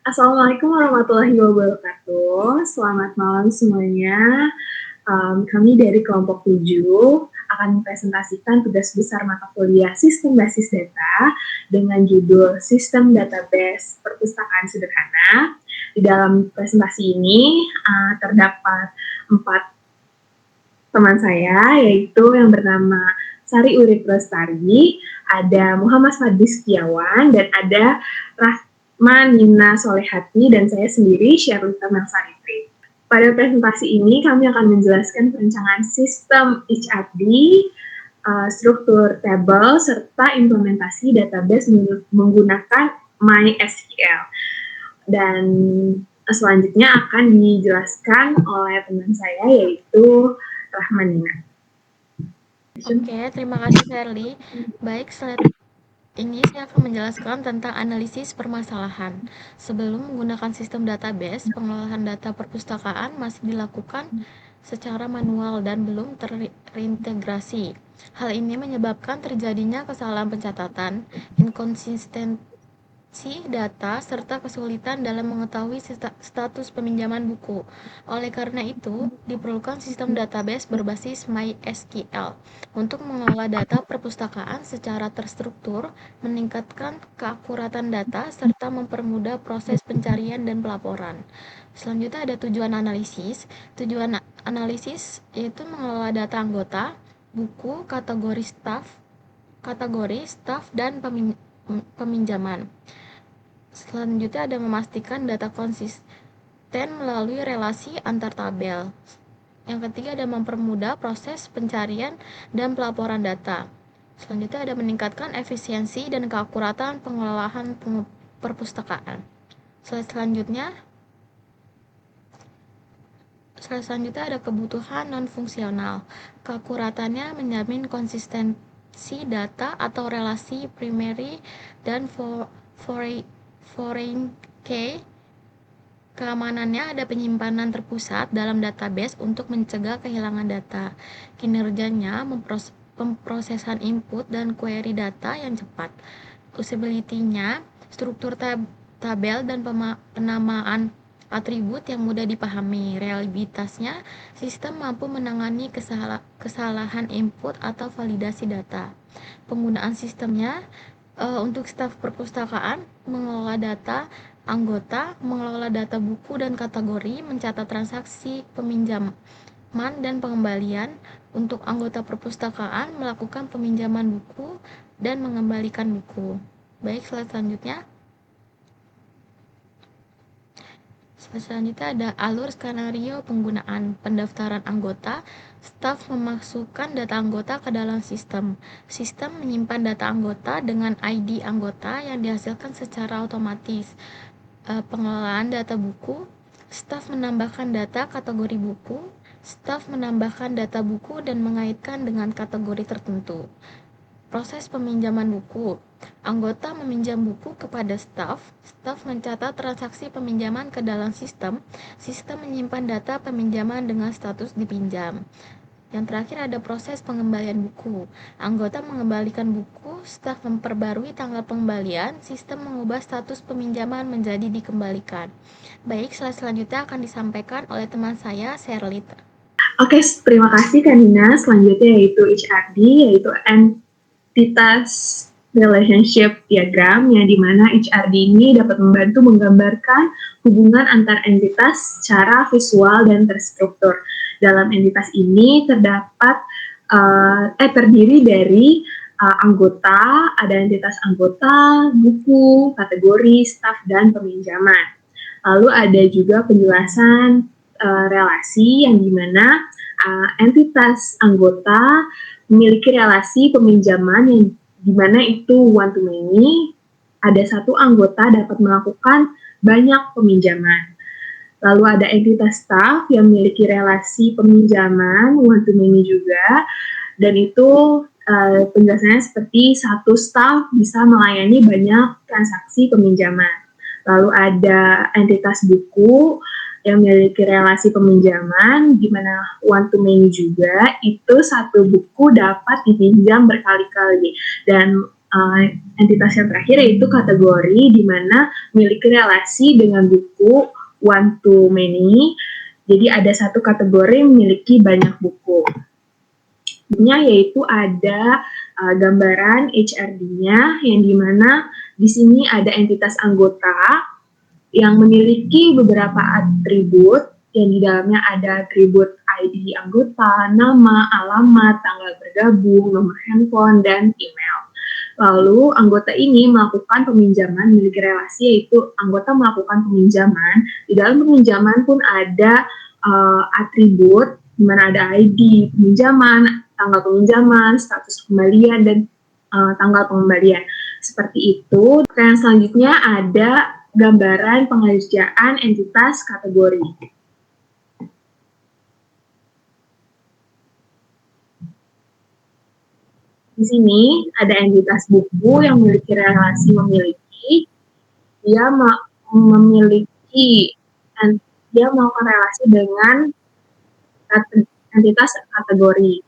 Assalamualaikum warahmatullahi wabarakatuh. Selamat malam semuanya. Kami dari kelompok 7 akan mempresentasikan tugas besar mata kuliah Sistem Basis Data dengan judul Sistem Database Perpustakaan Sederhana. Di dalam presentasi ini terdapat 4 teman saya, yaitu yang bernama Sari Urip Lestari, ada Muhammad Fadli Setiawan, dan ada Nina Solehati, dan saya sendiri Syarulita Melsaritri. Pada presentasi ini kami akan menjelaskan perencanaan sistem HRD, struktur tabel, serta implementasi database menggunakan MySQL. Dan selanjutnya akan dijelaskan oleh teman saya, yaitu Nina. Oke, terima kasih Sherly. Baik, slide ini saya akan menjelaskan tentang analisis permasalahan. Sebelum menggunakan sistem database, pengelolaan data perpustakaan masih dilakukan secara manual dan belum terintegrasi. Hal ini menyebabkan terjadinya kesalahan pencatatan, inkonsistensi data, serta kesulitan dalam mengetahui status peminjaman buku. Oleh karena itu, diperlukan sistem database berbasis MySQL untuk mengelola data perpustakaan secara terstruktur, meningkatkan keakuratan data, serta mempermudah proses pencarian dan pelaporan. Selanjutnya ada tujuan analisis. Tujuan analisis yaitu mengelola data anggota, buku, kategori staf, dan peminjaman. Selanjutnya ada memastikan data konsisten melalui relasi antar tabel. Yang ketiga ada mempermudah proses pencarian dan pelaporan data. Selanjutnya ada meningkatkan efisiensi dan keakuratan pengelolaan perpustakaan. Slide selanjutnya ada kebutuhan non-fungsional. Keakuratannya menjamin konsistensi data atau relasi primary dan foreign key. Keamanannya ada penyimpanan terpusat dalam database untuk mencegah kehilangan data. Kinerjanya pemrosesan input dan query data yang cepat. Usability-nya, struktur tabel dan penamaan atribut yang mudah dipahami. Reliabilitasnya, sistem mampu menangani kesalahan input atau validasi data. Penggunaan sistemnya untuk staf perpustakaan, mengelola data anggota, mengelola data buku dan kategori, mencatat transaksi peminjaman dan pengembalian. Untuk anggota perpustakaan, melakukan peminjaman buku dan mengembalikan buku. Baik, slide selanjutnya. Selanjutnya ada alur skenario penggunaan. Pendaftaran anggota. Staf memasukkan data anggota ke dalam sistem. Sistem menyimpan data anggota dengan ID anggota yang dihasilkan secara otomatis. Pengelolaan data buku. Staf menambahkan data kategori buku. Staf menambahkan data buku dan mengaitkan dengan kategori tertentu. Proses peminjaman buku. Anggota meminjam buku kepada staf. Staf mencatat transaksi peminjaman ke dalam sistem. Sistem menyimpan data peminjaman dengan status dipinjam. Yang terakhir ada proses pengembalian buku. Anggota mengembalikan buku, staf memperbarui tanggal pengembalian, sistem mengubah status peminjaman menjadi dikembalikan. Baik, slide selanjutnya akan disampaikan oleh teman saya, Sherlita. Oke, terima kasih Nina. Selanjutnya yaitu HRD, yaitu entitas relationship diagram, yang dimana HRD ini dapat membantu menggambarkan hubungan antar entitas secara visual dan terstruktur. Dalam entitas ini terdiri dari anggota, ada entitas anggota, buku, kategori, staf, dan peminjaman. Lalu ada juga penjelasan relasi yang dimana entitas anggota memiliki relasi peminjaman yang dimana itu one to many. Ada satu anggota dapat melakukan banyak peminjaman. Lalu ada entitas staff yang memiliki relasi peminjaman one to many juga, dan itu penjelasannya seperti satu staff bisa melayani banyak transaksi peminjaman. Lalu ada entitas buku yang memiliki relasi peminjaman, di mana one to many juga, itu satu buku dapat dipinjam berkali-kali. Dan entitas yang terakhir yaitu kategori, di mana memiliki relasi dengan buku one to many. Jadi ada satu kategori memiliki banyak buku. Yaitu ada gambaran HRD-nya, yang dimana di sini ada entitas anggota yang memiliki beberapa atribut, yang di dalamnya ada atribut ID anggota, nama, alamat, tanggal bergabung, nomor handphone, dan email. Lalu anggota ini melakukan peminjaman, memiliki relasi, yaitu anggota melakukan peminjaman. Di dalam peminjaman pun ada atribut, di mana ada ID peminjaman, tanggal peminjaman, status pembalian, dan tanggal pengembalian. Seperti itu. Yang selanjutnya ada gambaran pengerjaan entitas kategori. Di sini ada entitas buku yang memiliki relasi memiliki, dia memiliki, dan dia melakukan relasi dengan entitas kategori.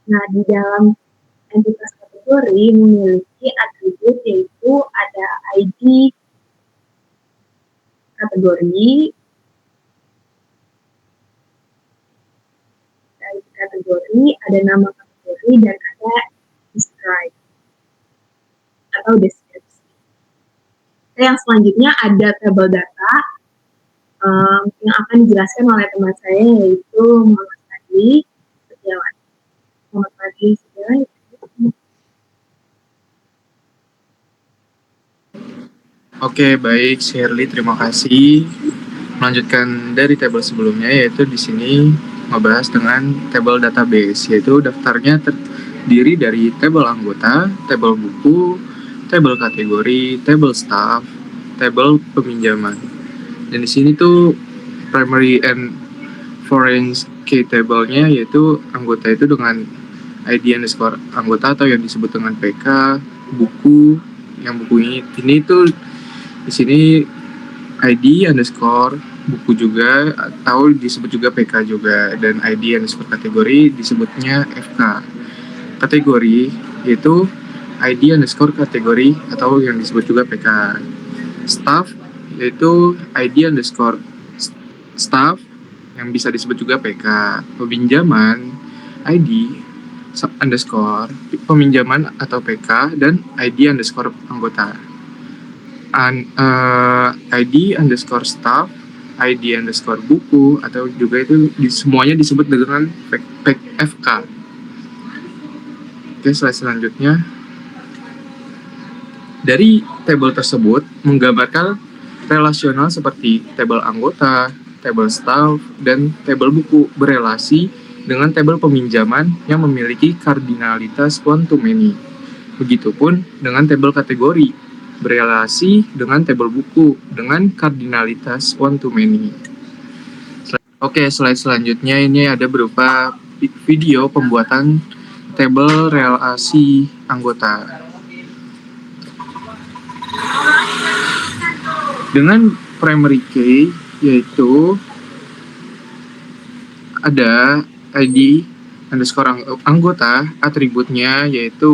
Nah, di dalam entitas kategori memiliki atribut, yaitu ada ID kategori, ada nama kategori, dan ada describe atau deskripsi. Yang selanjutnya ada tabel data yang akan dijelaskan oleh teman saya, yaitu Muhammad Fadli Setiawan. Muhammad Fadli Setiawan. Oke, baik, Shirley, terima kasih. Melanjutkan dari tabel sebelumnya, yaitu di sini membahas dengan tabel database, yaitu daftarnya terdiri dari tabel anggota, tabel buku, tabel kategori, tabel staff, tabel peminjaman. Dan di sini tuh primary and foreign key table-nya, yaitu anggota itu dengan ID underscore anggota atau yang disebut dengan PK, buku, yang buku ini tuh di sini ID underscore buku juga, atau disebut juga PK juga, dan ID underscore kategori disebutnya FK. Kategori yaitu ID underscore kategori atau yang disebut juga PK. Staff yaitu ID underscore staff yang bisa disebut juga PK. Peminjaman ID underscore peminjaman atau PK, dan ID underscore anggota. ID underscore staff, ID underscore buku, atau juga itu semuanya disebut dengan FK. Oke, slide selanjutnya. Dari tabel tersebut menggambarkan relasional seperti tabel anggota, tabel staff, dan tabel buku berelasi dengan tabel peminjaman yang memiliki kardinalitas one to many. Begitupun dengan tabel kategori berelasi dengan tabel buku dengan kardinalitas one to many. Oke, slide selanjutnya ini ada berupa video pembuatan tabel relasi anggota. Dengan primary key, yaitu ada ID underscore anggota, atributnya yaitu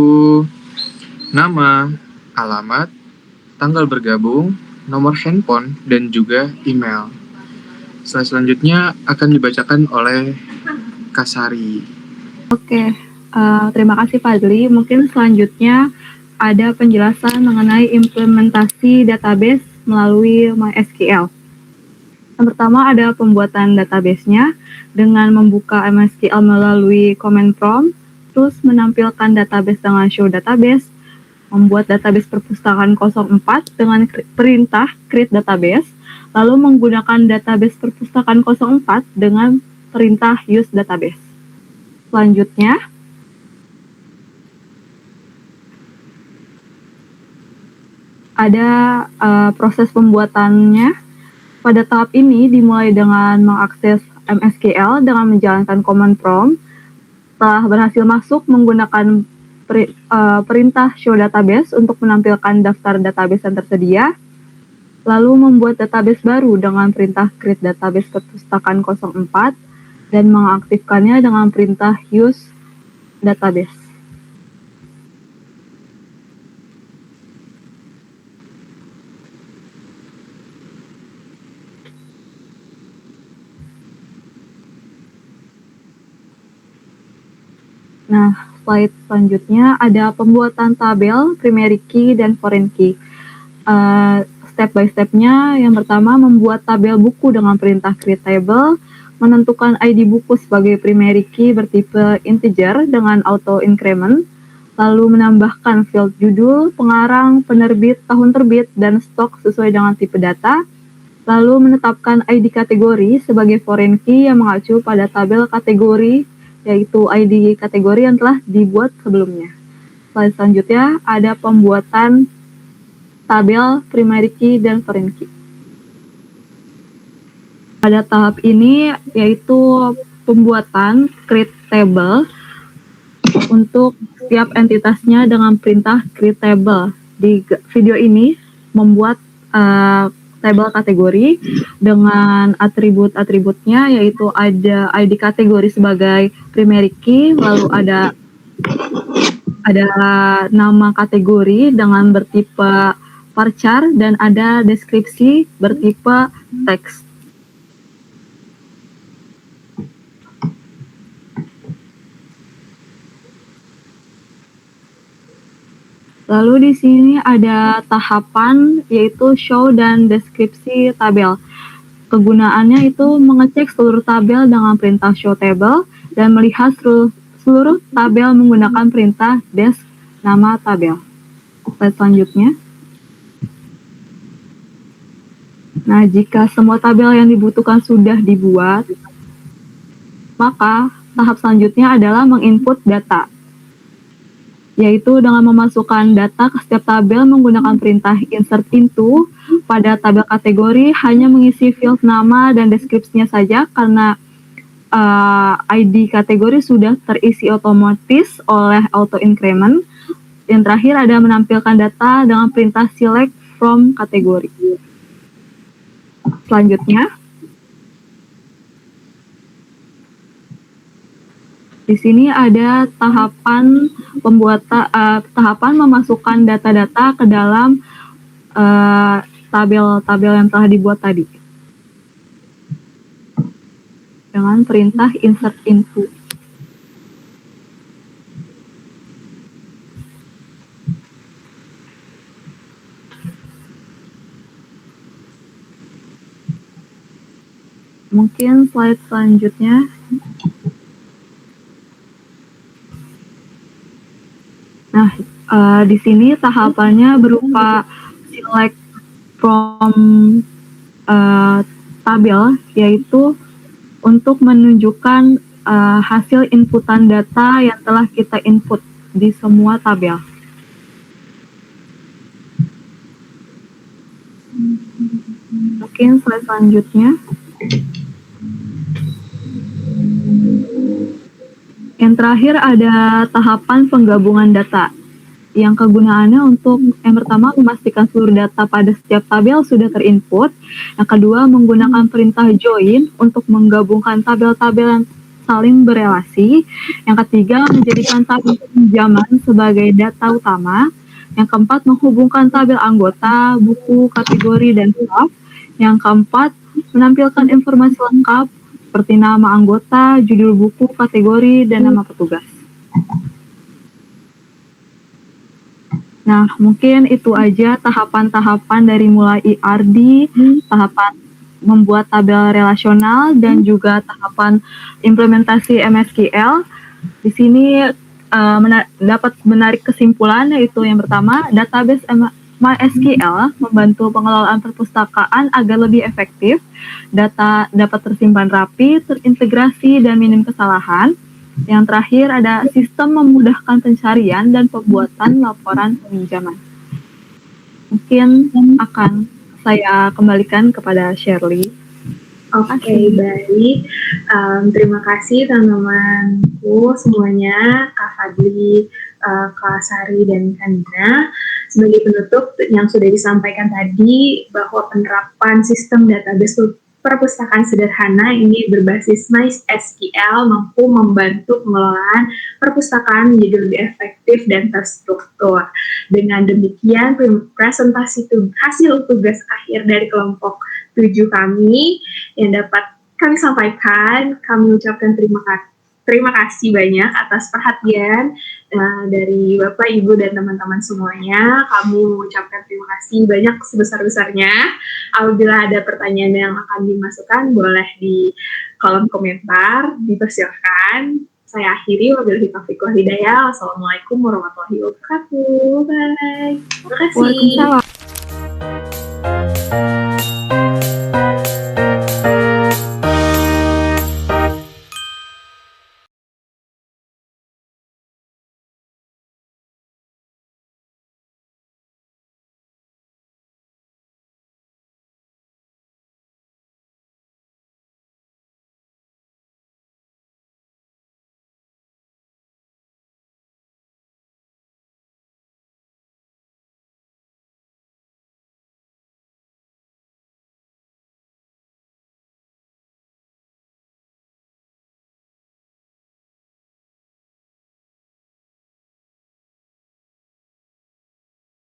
nama, alamat, tanggal bergabung, nomor handphone, dan juga email. Selanjutnya akan dibacakan oleh Kasari. Oke, terima kasih Fadli. Mungkin selanjutnya ada penjelasan mengenai implementasi database melalui MySQL. Yang pertama ada pembuatan database-nya dengan membuka MySQL melalui command prompt, terus menampilkan database dengan show database, membuat database perpustakaan 04 dengan perintah create database, lalu menggunakan database perpustakaan 04 dengan perintah use database. Selanjutnya, ada proses pembuatannya. Pada tahap ini dimulai dengan mengakses MSQL dengan menjalankan command prompt. Setelah berhasil masuk menggunakan perintah show database untuk menampilkan daftar database yang tersedia, lalu membuat database baru dengan perintah create database perpustakaan 04 dan mengaktifkannya dengan perintah use database. Nah, slide selanjutnya ada pembuatan tabel, primary key, dan foreign key. Step by stepnya, yang pertama membuat tabel buku dengan perintah create table, menentukan ID buku sebagai primary key bertipe integer dengan auto increment, lalu menambahkan field judul, pengarang, penerbit, tahun terbit, dan stok sesuai dengan tipe data, lalu menetapkan ID kategori sebagai foreign key yang mengacu pada tabel kategori, yaitu ID kategori yang telah dibuat sebelumnya. Slide selanjutnya ada pembuatan tabel, primary key, dan foreign key. Pada tahap ini yaitu pembuatan create table untuk setiap entitasnya dengan perintah create table. Di video ini membuat tabel kategori dengan atribut-atributnya, yaitu ada ID kategori sebagai primary key, lalu ada nama kategori dengan bertipe varchar, dan ada deskripsi bertipe teks. Lalu di sini ada tahapan yaitu show dan deskripsi tabel. Kegunaannya itu mengecek seluruh tabel dengan perintah show table dan melihat seluruh tabel menggunakan perintah desc nama tabel. Slide selanjutnya. Nah, jika semua tabel yang dibutuhkan sudah dibuat, maka tahap selanjutnya adalah menginput data, yaitu dengan memasukkan data ke setiap tabel menggunakan perintah insert into. Pada tabel kategori hanya mengisi field nama dan deskripsinya saja karena ID kategori sudah terisi otomatis oleh auto increment. Yang terakhir ada menampilkan data dengan perintah select from kategori. Selanjutnya, di sini ada tahapan tahapan memasukkan data-data ke dalam tabel-tabel yang telah dibuat tadi dengan perintah insert into. Mungkin slide selanjutnya. Nah, di sini tahapannya berupa select from tabel, yaitu untuk menunjukkan hasil inputan data yang telah kita input di semua tabel. Mungkin slide selanjutnya. Yang terakhir ada tahapan penggabungan data, yang kegunaannya untuk yang pertama memastikan seluruh data pada setiap tabel sudah terinput, yang kedua menggunakan perintah join untuk menggabungkan tabel-tabel yang saling berelasi, yang ketiga menjadikan tabel pinjaman sebagai data utama, yang keempat menghubungkan tabel anggota, buku, kategori, dan staff, yang keempat menampilkan informasi lengkap seperti nama anggota, judul buku, kategori, dan nama petugas. Nah, mungkin itu aja tahapan-tahapan dari mulai ERD, tahapan membuat tabel relasional, dan juga tahapan implementasi MSQL. Di sini dapat menarik kesimpulan, yaitu yang pertama, database MySQL membantu pengelolaan perpustakaan agar lebih efektif, data dapat tersimpan rapi, terintegrasi, dan minim kesalahan. Yang terakhir ada sistem memudahkan pencarian dan pembuatan laporan peminjaman. Mungkin akan saya kembalikan kepada Shirley. Oke, baik. Terima kasih teman-temanku semuanya, Kak Fadli, Kak Sari, dan Kandina. Sebagai penutup yang sudah disampaikan tadi, bahwa penerapan sistem database perpustakaan sederhana ini berbasis MySQL mampu membantu pengelolaan perpustakaan menjadi lebih efektif dan terstruktur. Dengan demikian, presentasi hasil tugas akhir dari kelompok 7 kami yang dapat kami sampaikan. Kami ucapkan terima kasih banyak atas perhatian dari Bapak, Ibu, dan teman-teman semuanya. Kami mengucapkan terima kasih banyak sebesar-besarnya. Apabila ada pertanyaan yang akan dimasukkan, boleh di kolom komentar, dipersilakan. Saya akhiri, wabillahi taufiq wal hidayah. Wassalamualaikum warahmatullahi wabarakatuh. Bye. Terima kasih. Waalaikumsalam.